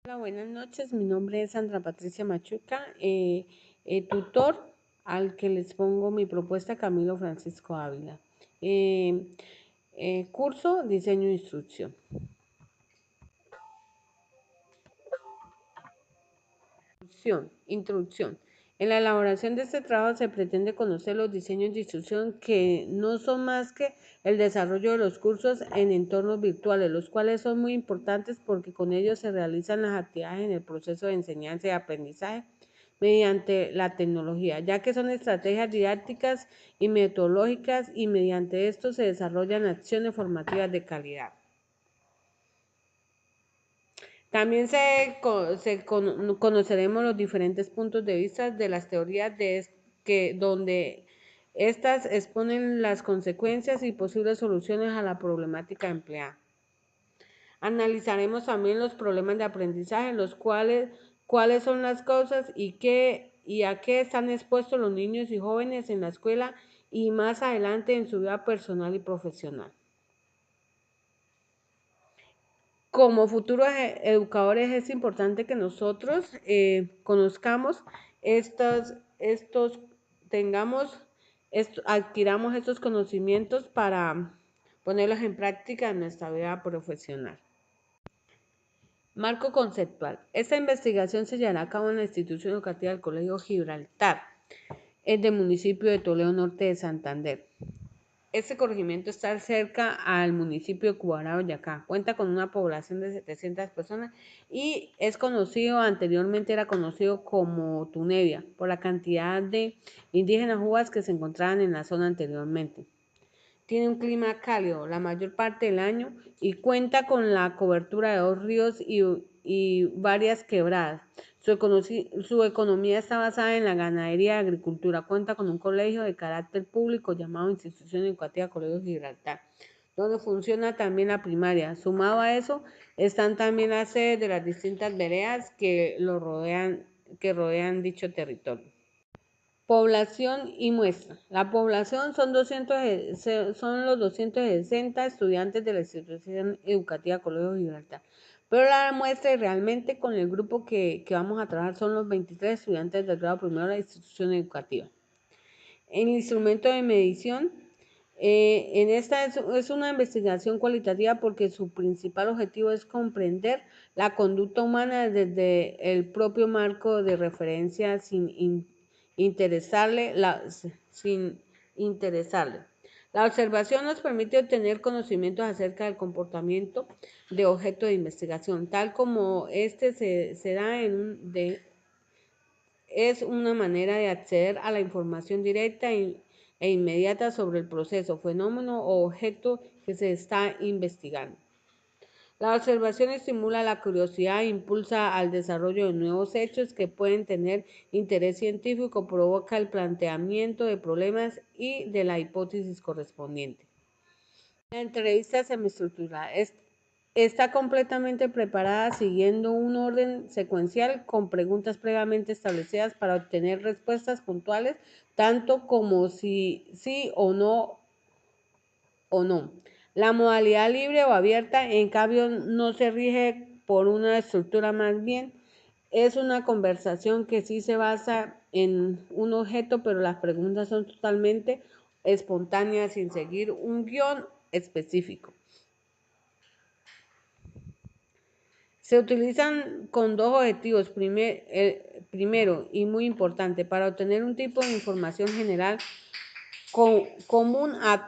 Hola, buenas noches. Mi nombre es Sandra Patricia Machuca, tutor al que les pongo mi propuesta Camilo Francisco Ávila. Curso Diseño e Instrucción. Introducción. En la elaboración de este trabajo se pretende conocer los diseños de instrucción que no son más que el desarrollo de los cursos en entornos virtuales, los cuales son muy importantes porque con ellos se realizan las actividades en el proceso de enseñanza y aprendizaje mediante la tecnología, ya que son estrategias didácticas y metodológicas y mediante esto se desarrollan acciones formativas de calidad. También conoceremos los diferentes puntos de vista de las teorías donde estas exponen las consecuencias y posibles soluciones a la problemática empleada. Analizaremos también los problemas de aprendizaje, cuáles son las causas y a qué están expuestos los niños y jóvenes en la escuela y más adelante en su vida personal y profesional. Como futuros educadores es importante que nosotros conozcamos adquiramos estos conocimientos para ponerlos en práctica en nuestra vida profesional. Marco conceptual. Esta investigación se llevará a cabo en la institución educativa del Colegio Gibraltar, del municipio de Toledo Norte de Santander. Este corregimiento está cerca al municipio de Cubará, Boyacá. Cuenta con una población de 700 personas y anteriormente era conocido como Tunevia, por la cantidad de indígenas uvas que se encontraban en la zona anteriormente. Tiene un clima cálido la mayor parte del año y cuenta con la cobertura de 2 ríos y varias quebradas. Su economía está basada en la ganadería y agricultura. Cuenta con un colegio de carácter público llamado Institución Educativa Colegio Gibraltar, donde funciona también la primaria. Sumado a eso, están también las sedes de las distintas veredas que rodean dicho territorio. Población y muestra. La población son los 260 estudiantes de la institución educativa Colegio Gibraltar. Pero la muestra realmente con el grupo que vamos a trabajar son los 23 estudiantes del grado primero de la institución educativa. El instrumento de medición, en esta es una investigación cualitativa porque su principal objetivo es comprender la conducta humana desde el propio marco de referencia sin interesarle. La observación nos permite obtener conocimientos acerca del comportamiento de objeto de investigación, tal como este se da es una manera de acceder a la información directa e inmediata sobre el proceso, fenómeno o objeto que se está investigando. La observación estimula la curiosidad e impulsa al desarrollo de nuevos hechos que pueden tener interés científico, provoca el planteamiento de problemas y de la hipótesis correspondiente. La entrevista semiestructurada está completamente preparada siguiendo un orden secuencial con preguntas previamente establecidas para obtener respuestas puntuales, tanto como sí o no. La modalidad libre o abierta, en cambio, no se rige por una estructura, más bien es una conversación que sí se basa en un objeto, pero las preguntas son totalmente espontáneas sin seguir un guión específico. Se utilizan con 2 objetivos. Primero, y muy importante, para obtener un tipo de información general común a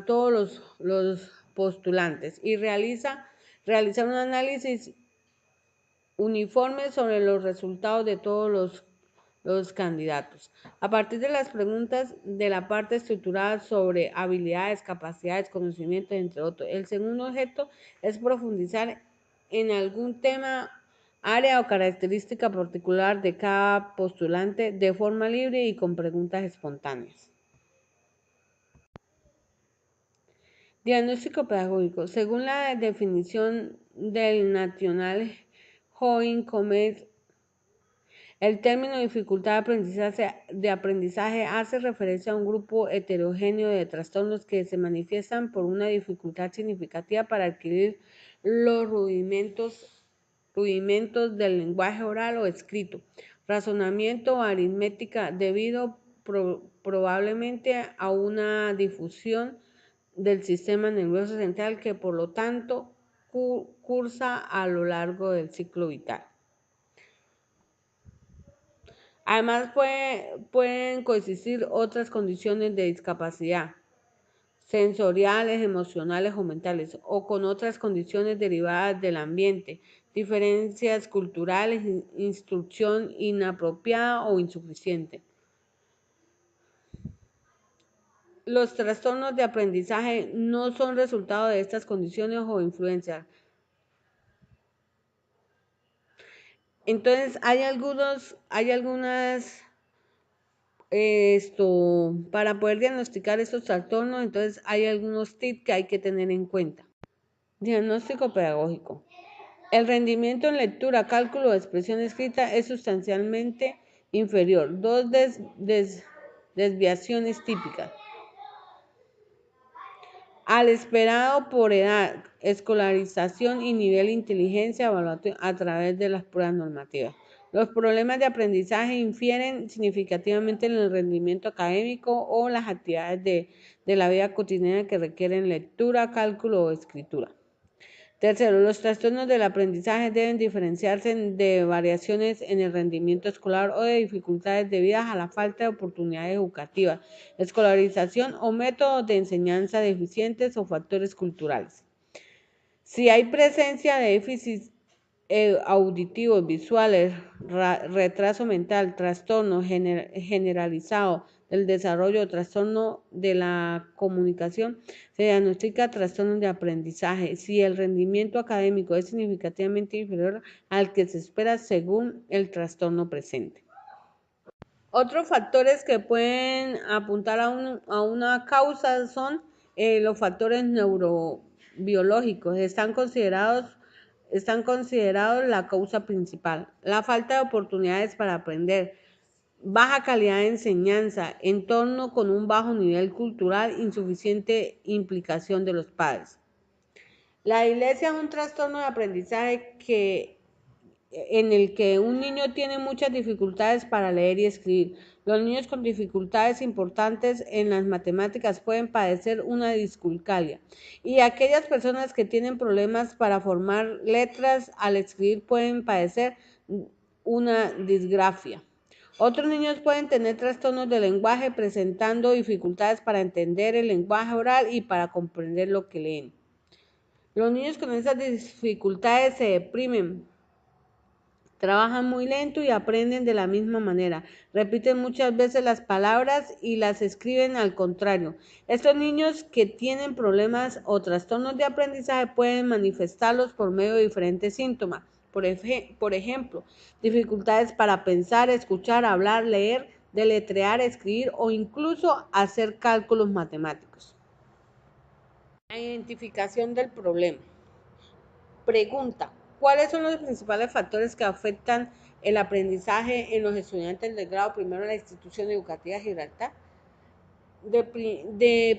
todos los postulantes y realizar un análisis uniforme sobre los resultados de todos los candidatos. A partir de las preguntas de la parte estructurada sobre habilidades, capacidades, conocimientos, entre otros. El segundo objeto es profundizar en algún tema, área o característica particular de cada postulante de forma libre y con preguntas espontáneas. Diagnóstico pedagógico. Según la definición del National Joint Committee, el término dificultad de aprendizaje hace referencia a un grupo heterogéneo de trastornos que se manifiestan por una dificultad significativa para adquirir los rudimentos rudimentos del lenguaje oral o escrito, razonamiento o aritmética debido probablemente a una difusión del sistema nervioso central que por lo tanto cursa a lo largo del ciclo vital. Además pueden coexistir otras condiciones de discapacidad sensoriales, emocionales o mentales, o con otras condiciones derivadas del ambiente, diferencias culturales, instrucción inapropiada o insuficiente. Los trastornos de aprendizaje no son resultado de estas condiciones o influencias. Entonces, hay algunas para poder diagnosticar estos trastornos, entonces hay algunos tips que hay que tener en cuenta. Diagnóstico pedagógico. El rendimiento en lectura, cálculo o expresión escrita es sustancialmente inferior. Dos desviaciones típicas. Al esperado por edad, escolarización y nivel de inteligencia evaluado a través de las pruebas normativas. Los problemas de aprendizaje infieren significativamente en el rendimiento académico o las actividades de la vida cotidiana que requieren lectura, cálculo o escritura. Tercero, los trastornos del aprendizaje deben diferenciarse de variaciones en el rendimiento escolar o de dificultades debidas a la falta de oportunidades educativas, escolarización o métodos de enseñanza deficientes o factores culturales. Si hay presencia de déficits auditivos, visuales, retraso mental, trastorno generalizado del desarrollo o trastorno de la comunicación, se diagnostica trastorno de aprendizaje si el rendimiento académico es significativamente inferior al que se espera según el trastorno presente. Otros factores que pueden apuntar a una causa son los factores neurobiológicos. Están considerados la causa principal. La falta de oportunidades para aprender, baja calidad de enseñanza, entorno con un bajo nivel cultural, insuficiente implicación de los padres. La dislexia es un trastorno de aprendizaje en el que un niño tiene muchas dificultades para leer y escribir. Los niños con dificultades importantes en las matemáticas pueden padecer una discalculia y aquellas personas que tienen problemas para formar letras al escribir pueden padecer una disgrafia. Otros niños pueden tener trastornos de lenguaje presentando dificultades para entender el lenguaje oral y para comprender lo que leen. Los niños con esas dificultades se deprimen, trabajan muy lento y aprenden de la misma manera. Repiten muchas veces las palabras y las escriben al contrario. Estos niños que tienen problemas o trastornos de aprendizaje pueden manifestarlos por medio de diferentes síntomas. Por ejemplo, dificultades para pensar, escuchar, hablar, leer, deletrear, escribir o incluso hacer cálculos matemáticos. La identificación del problema. Pregunta: ¿cuáles son los principales factores que afectan el aprendizaje en los estudiantes del grado primero de la institución educativa Gibraltar?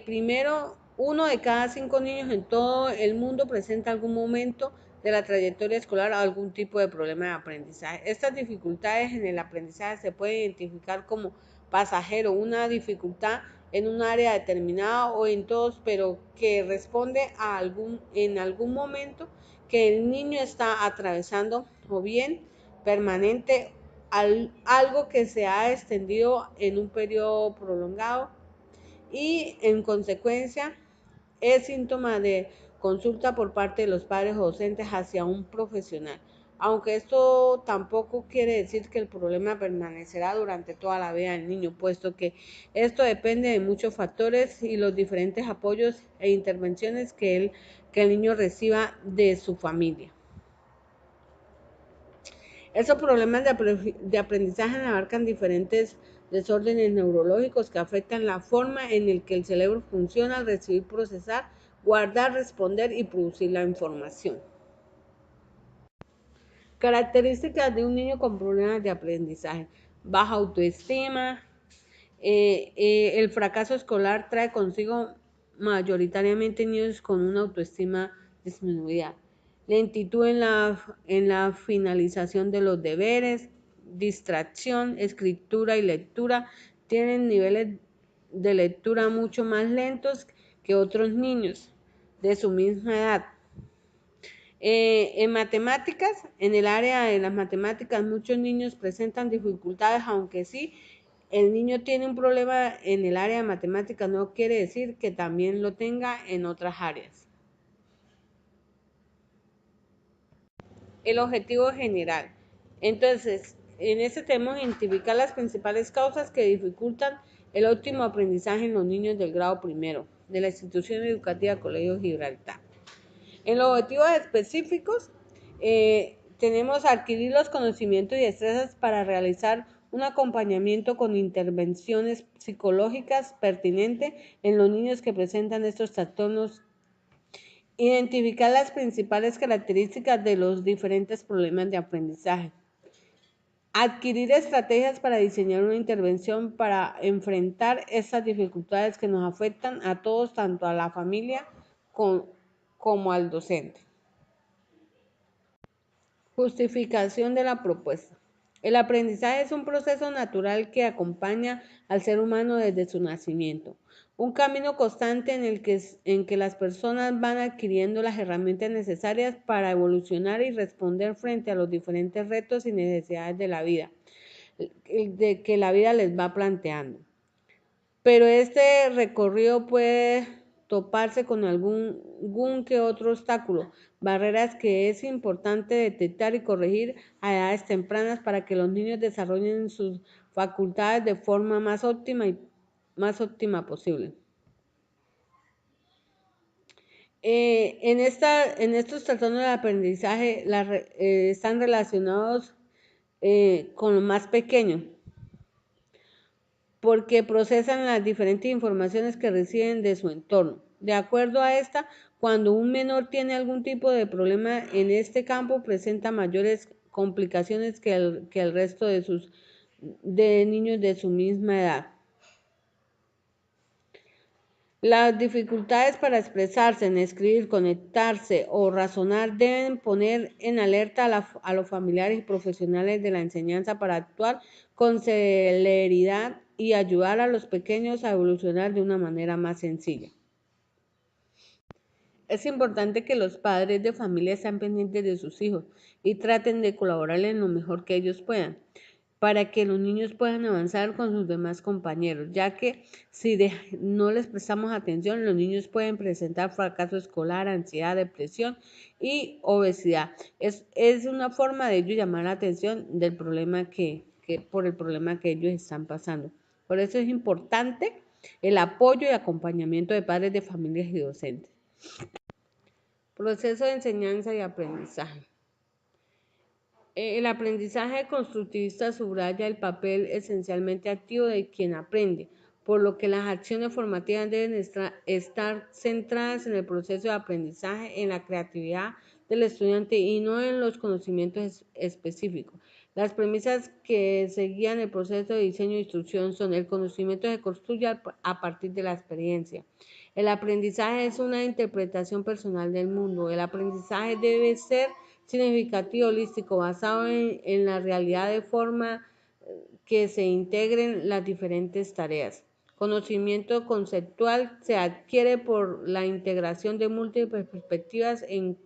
Primero, 1 de cada 5 niños en todo el mundo presenta algún momento de la trayectoria escolar algún tipo de problema de aprendizaje. Estas dificultades en el aprendizaje se pueden identificar como pasajero, una dificultad en un área determinada o en todos, pero que responde en algún momento que el niño está atravesando, o bien permanente, algo que se ha extendido en un periodo prolongado y en consecuencia es síntoma de consulta por parte de los padres o docentes hacia un profesional. Aunque esto tampoco quiere decir que el problema permanecerá durante toda la vida del niño, puesto que esto depende de muchos factores y los diferentes apoyos e intervenciones que el niño reciba de su familia. Esos problemas de aprendizaje abarcan diferentes desórdenes neurológicos que afectan la forma en la que el cerebro funciona al recibir, procesar, guardar, responder y producir la información. Características de un niño con problemas de aprendizaje: baja autoestima. El fracaso escolar trae consigo mayoritariamente niños con una autoestima disminuida. lentitud en la finalización de los deberes, distracción, escritura y lectura. Tienen niveles de lectura mucho más lentos que otros niños de su misma edad. En matemáticas, en el área de las matemáticas, muchos niños presentan dificultades, aunque sí, el niño tiene un problema en el área de matemáticas, no quiere decir que también lo tenga en otras áreas. El objetivo general. Entonces, en este tenemos identificar las principales causas que dificultan el óptimo aprendizaje en los niños del grado primero de la institución educativa Colegio Gibraltar. En los objetivos específicos, tenemos adquirir los conocimientos y destrezas para realizar un acompañamiento con intervenciones psicológicas pertinentes en los niños que presentan estos trastornos. Identificar las principales características de los diferentes problemas de aprendizaje. Adquirir estrategias para diseñar una intervención para enfrentar estas dificultades que nos afectan a todos, tanto a la familia como al docente. Justificación de la propuesta. El aprendizaje es un proceso natural que acompaña al ser humano desde su nacimiento, un camino constante en que las personas van adquiriendo las herramientas necesarias para evolucionar y responder frente a los diferentes retos y necesidades de la vida, que la vida les va planteando. Pero este recorrido puede toparse con algún que otro obstáculo, barreras que es importante detectar y corregir a edades tempranas para que los niños desarrollen sus facultades de forma más óptima posible. En estos trastornos de aprendizaje están relacionados con los más pequeños, porque procesan las diferentes informaciones que reciben de su entorno. De acuerdo a esta, cuando un menor tiene algún tipo de problema en este campo, presenta mayores complicaciones que el resto de niños de su misma edad. Las dificultades para expresarse, en escribir, conectarse o razonar deben poner en alerta a los familiares y profesionales de la enseñanza para actuar con celeridad y ayudar a los pequeños a evolucionar de una manera más sencilla. Es importante que los padres de familia estén pendientes de sus hijos y traten de colaborarles en lo mejor que ellos puedan, para que los niños puedan avanzar con sus demás compañeros, ya que si no les prestamos atención, los niños pueden presentar fracaso escolar, ansiedad, depresión y obesidad. Es una forma de ellos llamar la atención del problema por el problema que ellos están pasando. Por eso es importante el apoyo y acompañamiento de padres de familias y docentes. Proceso de enseñanza y aprendizaje. El aprendizaje constructivista subraya el papel esencialmente activo de quien aprende, por lo que las acciones formativas deben estar centradas en el proceso de aprendizaje, en la creatividad del estudiante y no en los conocimientos específicos. Las premisas que se guían el proceso de diseño e instrucción son: el conocimiento se construye a partir de la experiencia. El aprendizaje es una interpretación personal del mundo. El aprendizaje debe ser significativo, holístico, basado en la realidad de forma que se integren las diferentes tareas. Conocimiento conceptual se adquiere por la integración de múltiples perspectivas en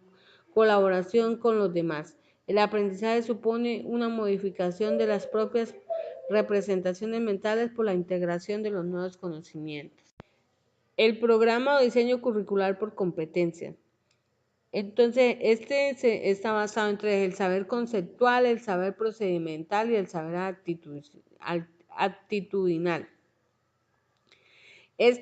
colaboración con los demás. El aprendizaje supone una modificación de las propias representaciones mentales por la integración de los nuevos conocimientos. El programa o diseño curricular por competencias. Entonces, está basado entre el saber conceptual, el saber procedimental y el saber actitudinal. Es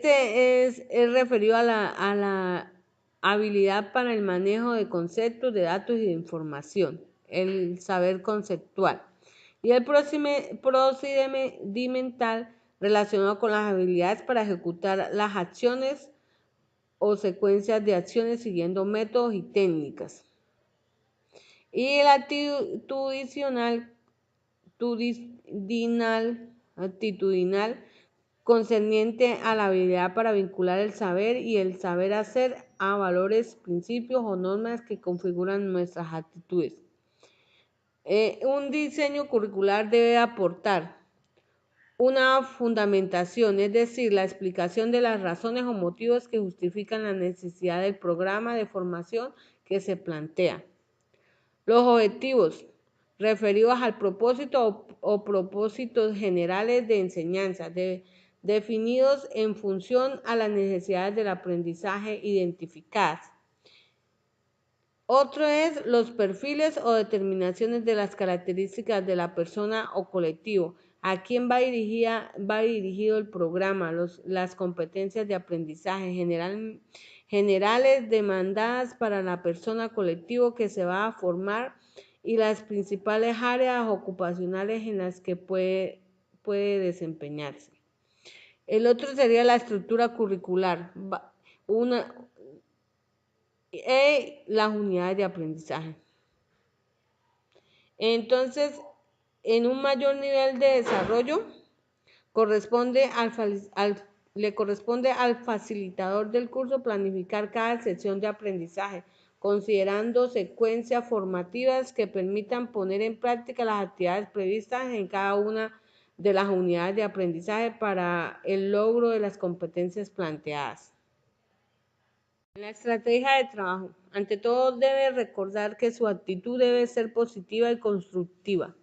referido a la habilidad para el manejo de conceptos, de datos y de información, el saber conceptual. Y el procedimental relacionado con las habilidades para ejecutar las acciones o secuencias de acciones siguiendo métodos y técnicas. Y el actitudinal concerniente a la habilidad para vincular el saber y el saber hacer a valores, principios o normas que configuran nuestras actitudes. Un diseño curricular debe aportar una fundamentación, es decir, la explicación de las razones o motivos que justifican la necesidad del programa de formación que se plantea. Los objetivos referidos al propósito o propósitos generales de enseñanza, definidos en función a las necesidades del aprendizaje identificadas. Otro es los perfiles o determinaciones de las características de la persona o colectivo. ¿A quién va dirigido el programa? Las competencias de aprendizaje generales demandadas para la persona colectivo que se va a formar y las principales áreas ocupacionales en las que puede desempeñarse. El otro sería la estructura curricular. Las unidades de aprendizaje. Entonces, en un mayor nivel de desarrollo, le corresponde al facilitador del curso planificar cada sección de aprendizaje, considerando secuencias formativas que permitan poner en práctica las actividades previstas en cada una de las unidades de aprendizaje para el logro de las competencias planteadas. La estrategia de trabajo. Ante todo, debe recordar que su actitud debe ser positiva y constructiva,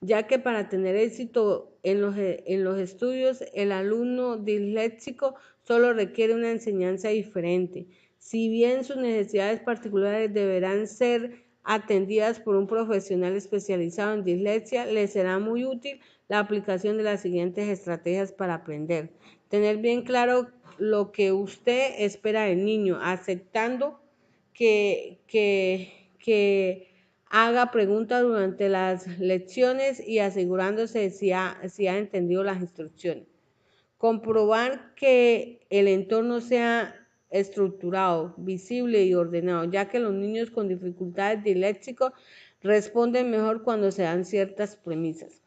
ya que para tener éxito en los estudios, el alumno disléxico solo requiere una enseñanza diferente. Si bien sus necesidades particulares deberán ser atendidas por un profesional especializado en dislexia, le será muy útil la aplicación de las siguientes estrategias para aprender. Tener bien claro lo que usted espera del niño, aceptando que haga preguntas durante las lecciones y asegurándose si ha entendido las instrucciones. Comprobar que el entorno sea estructurado, visible y ordenado, ya que los niños con dificultades disléxicos responden mejor cuando se dan ciertas premisas.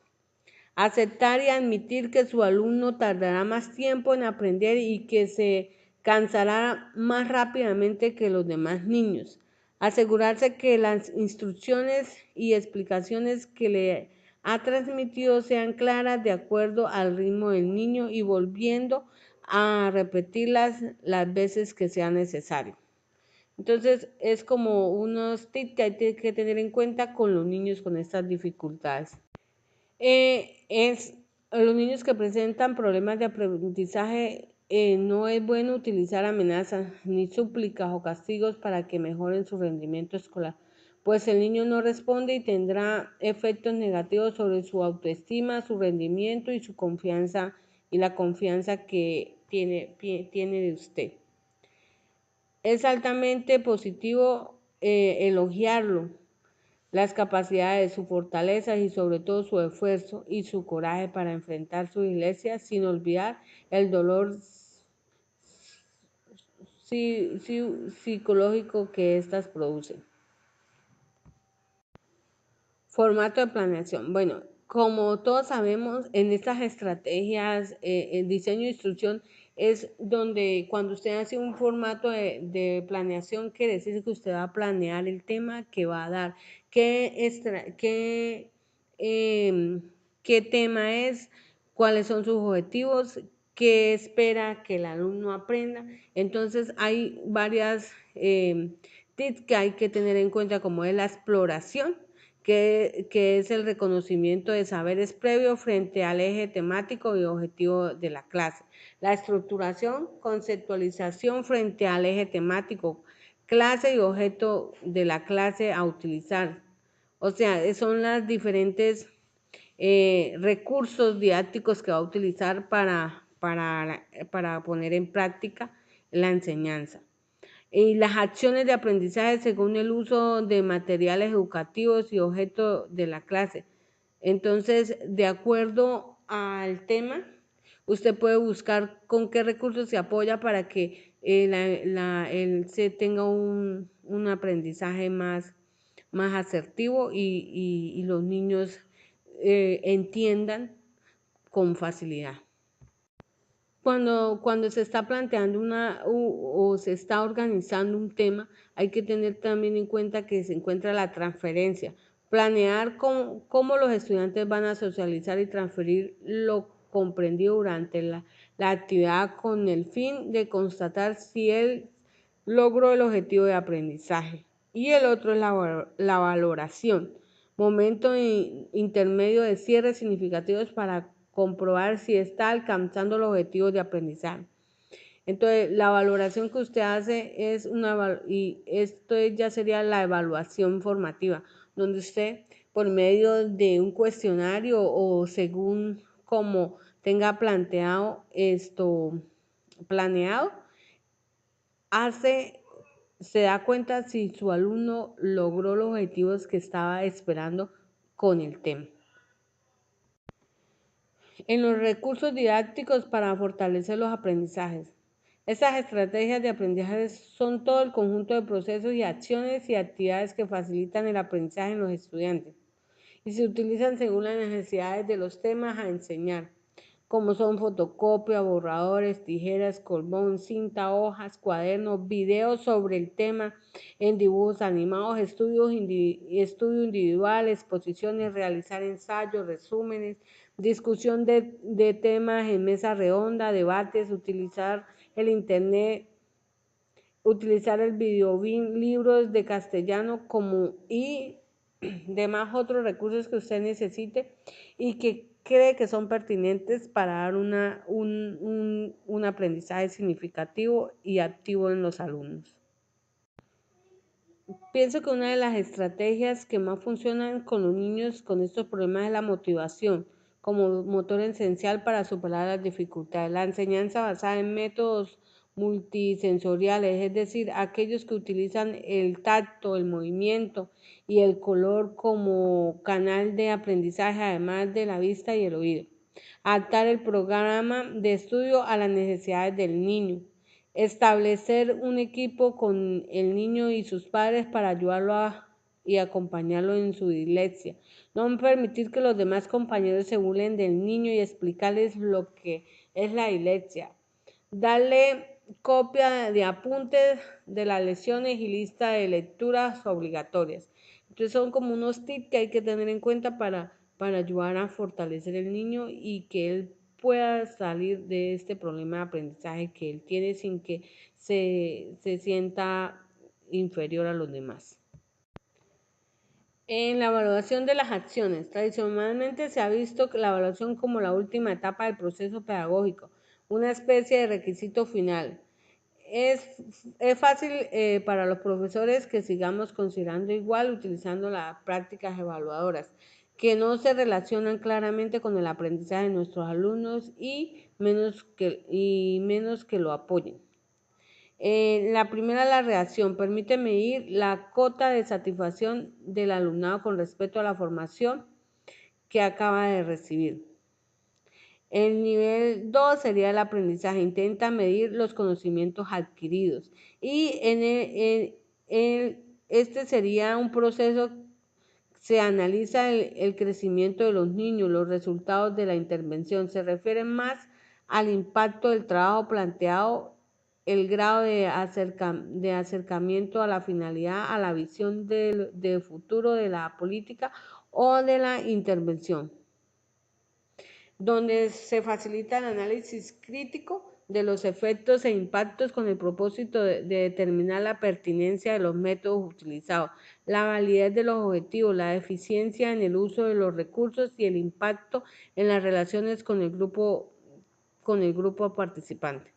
Aceptar y admitir que su alumno tardará más tiempo en aprender y que se cansará más rápidamente que los demás niños. Asegurarse que las instrucciones y explicaciones que le ha transmitido sean claras de acuerdo al ritmo del niño y volviendo a repetirlas las veces que sea necesario. Entonces, es como unos tips que hay que tener en cuenta con los niños con estas dificultades. Los niños que presentan problemas de aprendizaje, no es bueno utilizar amenazas ni súplicas o castigos para que mejoren su rendimiento escolar, pues el niño no responde y tendrá efectos negativos sobre su autoestima, su rendimiento y su confianza y la confianza que tiene de usted. Es altamente positivo elogiarlo, las capacidades, su fortaleza y sobre todo su esfuerzo y su coraje para enfrentar su iglesia sin olvidar el dolor psicológico que éstas producen. Formato de planeación. Bueno, como todos sabemos, en estas estrategias, el diseño e instrucción es donde cuando usted hace un formato de planeación, quiere decir que usted va a planear el tema que va a dar, qué tema es, cuáles son sus objetivos, qué espera que el alumno aprenda. Entonces, hay varias tips que hay que tener en cuenta, como es la exploración, que es el reconocimiento de saberes previos frente al eje temático y objetivo de la clase. La estructuración, conceptualización frente al eje temático, clase y objeto de la clase a utilizar. O sea, son los diferentes recursos didácticos que va a utilizar para poner en práctica la enseñanza. Y las acciones de aprendizaje según el uso de materiales educativos y objetos de la clase. Entonces, de acuerdo al tema, usted puede buscar con qué recursos se apoya para que se tenga un aprendizaje más asertivo y los niños entiendan con facilidad. Cuando se está planteando o se está organizando un tema, hay que tener también en cuenta que se encuentra la transferencia. Planear cómo los estudiantes van a socializar y transferir lo comprendido durante la actividad con el fin de constatar si él logró el objetivo de aprendizaje. Y el otro es la valoración, momento intermedio de cierres significativos para comprobar si está alcanzando los objetivos de aprendizaje. Entonces, la valoración que usted hace es y esto ya sería la evaluación formativa, donde usted, por medio de un cuestionario o según como tenga planeado, se da cuenta si su alumno logró los objetivos que estaba esperando con el tema. En los recursos didácticos para fortalecer los aprendizajes. Estas estrategias de aprendizaje son todo el conjunto de procesos y acciones y actividades que facilitan el aprendizaje en los estudiantes y se utilizan según las necesidades de los temas a enseñar, como son fotocopia, borradores, tijeras, colbón, cinta, hojas, cuadernos, videos sobre el tema en dibujos animados, estudio individual, exposiciones, realizar ensayos, resúmenes, discusión de temas en mesa redonda, debates, utilizar el internet, utilizar el videobin, libros de castellano y demás otros recursos que usted necesite y que cree que son pertinentes para dar un aprendizaje significativo y activo en los alumnos. Pienso que una de las estrategias que más funcionan con los niños con estos problemas es la motivación como motor esencial para superar las dificultades. La enseñanza basada en métodos multisensoriales, es decir, aquellos que utilizan el tacto, el movimiento y el color como canal de aprendizaje, además de la vista y el oído. Adaptar el programa de estudio a las necesidades del niño. Establecer un equipo con el niño y sus padres para ayudarlo y acompañarlo en su dislexia. No permitir que los demás compañeros se burlen del niño y explicarles lo que es la dislexia. Darle copia de apuntes de las lecciones y lista de lecturas obligatorias. Entonces son como unos tips que hay que tener en cuenta para ayudar a fortalecer el niño y que él pueda salir de este problema de aprendizaje que él tiene sin que se sienta inferior a los demás. En la evaluación de las acciones, tradicionalmente se ha visto la evaluación como la última etapa del proceso pedagógico, una especie de requisito final. Es fácil para los profesores que sigamos considerando igual utilizando las prácticas evaluadoras, que no se relacionan claramente con el aprendizaje de nuestros alumnos y menos que lo apoyen. La primera, la reacción, permite medir la cota de satisfacción del alumnado con respecto a la formación que acaba de recibir. El nivel 2 sería el aprendizaje, intenta medir los conocimientos adquiridos y este sería un proceso, se analiza el crecimiento de los niños, los resultados de la intervención, se refiere más al impacto del trabajo planteado, el grado de acercamiento a la finalidad, a la visión de futuro de la política o de la intervención, donde se facilita el análisis crítico de los efectos e impactos con el propósito de determinar la pertinencia de los métodos utilizados, la validez de los objetivos, la eficiencia en el uso de los recursos y el impacto en las relaciones con el grupo participante.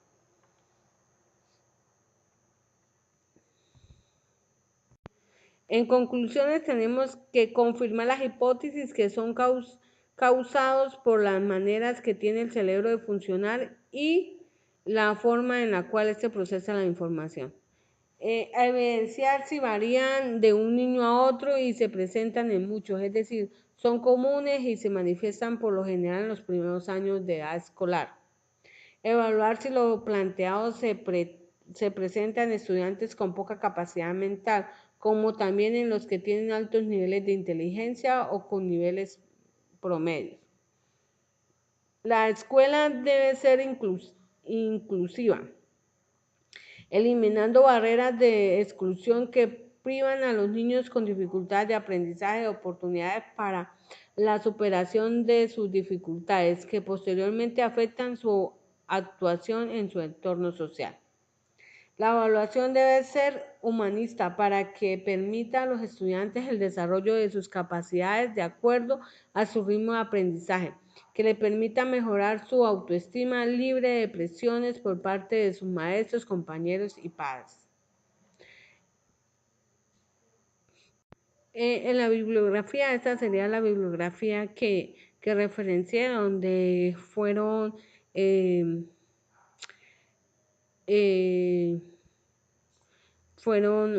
En conclusiones, tenemos que confirmar las hipótesis que son causados por las maneras que tiene el cerebro de funcionar y la forma en la cual se procesa la información. A evidenciar si varían de un niño a otro y se presentan en muchos, es decir, son comunes y se manifiestan por lo general en los primeros años de edad escolar. Evaluar si lo planteado se presenta en estudiantes con poca capacidad mental, como también en los que tienen altos niveles de inteligencia o con niveles promedios. La escuela debe ser inclusiva, eliminando barreras de exclusión que privan a los niños con dificultades de aprendizaje de oportunidades para la superación de sus dificultades, que posteriormente afectan su actuación en su entorno social. La evaluación debe ser humanista para que permita a los estudiantes el desarrollo de sus capacidades de acuerdo a su ritmo de aprendizaje, que le permita mejorar su autoestima libre de presiones por parte de sus maestros, compañeros y padres. En la bibliografía, esta sería la bibliografía que referencié, donde fueron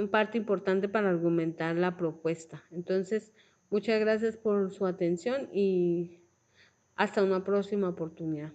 parte importante para argumentar la propuesta. Entonces, muchas gracias por su atención y hasta una próxima oportunidad.